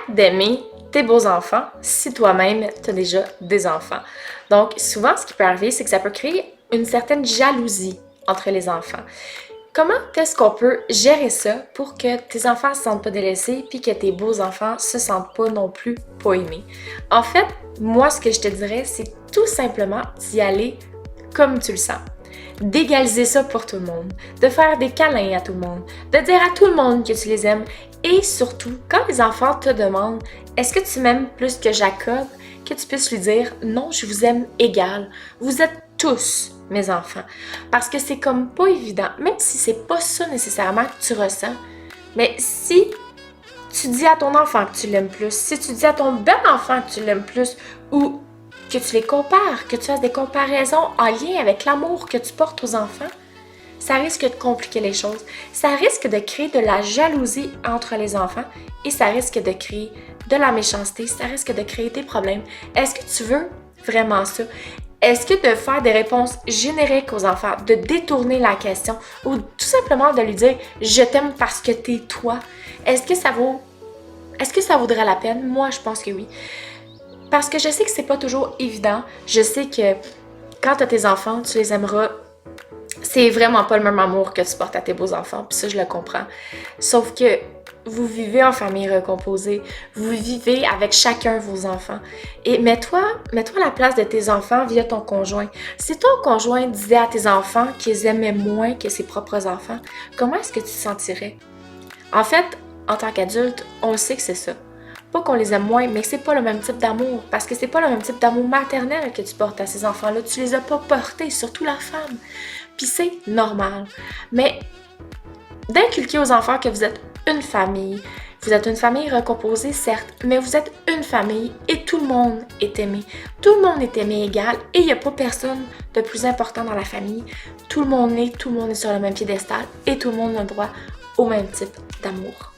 d'aimer tes beaux-enfants si toi-même tu as déjà des enfants. Donc, souvent, ce qui peut arriver, c'est que ça peut créer une certaine jalousie entre les enfants. Comment est-ce qu'on peut gérer ça pour que tes enfants ne se sentent pas délaissés puis que tes beaux-enfants se sentent pas non plus pas aimés? En fait, moi, ce que je te dirais, c'est tout simplement d'y aller comme tu le sens. D'égaliser ça pour tout le monde, de faire des câlins à tout le monde, de dire à tout le monde que tu les aimes et surtout, quand les enfants te demandent « Est-ce que tu m'aimes plus que Jacob? » que tu puisses lui dire « Non, je vous aime égal. Vous êtes tous mes enfants. » Parce que c'est comme pas évident, même si c'est pas ça nécessairement que tu ressens, mais si tu dis à ton enfant que tu l'aimes plus, si tu dis à ton bel enfant que tu l'aimes plus ou que tu les compares, que tu fasses des comparaisons en lien avec l'amour que tu portes aux enfants, ça risque de compliquer les choses. Ça risque de créer de la jalousie entre les enfants et ça risque de créer de la méchanceté, ça risque de créer des problèmes. Est-ce que tu veux vraiment ça? Est-ce que de faire des réponses génériques aux enfants, de détourner la question ou tout simplement de lui dire « Je t'aime parce que t'es toi », est-ce que ça vaudrait la peine? Moi, je pense que oui. Parce que je sais que c'est pas toujours évident. Je sais que quand tu as tes enfants, tu les aimeras. C'est vraiment pas le même amour que tu portes à tes beaux-enfants, puis ça, je le comprends. Sauf que vous vivez en famille recomposée, vous vivez avec chacun vos enfants. Et mets-toi à la place de tes enfants via ton conjoint. Si ton conjoint disait à tes enfants qu'ils aimaient moins que ses propres enfants, comment est-ce que tu te sentirais? En fait, en tant qu'adulte, on sait que c'est ça. Pas qu'on les aime moins, mais c'est pas le même type d'amour. Parce que c'est pas le même type d'amour maternel que tu portes à ces enfants-là. Tu les as pas portés, surtout la femme. Puis c'est normal. Mais d'inculquer aux enfants que vous êtes une famille recomposée, certes, mais vous êtes une famille et tout le monde est aimé. Tout le monde est aimé égal et il n'y a pas personne de plus important dans la famille. Tout le monde est sur le même piédestal et tout le monde a droit au même type d'amour.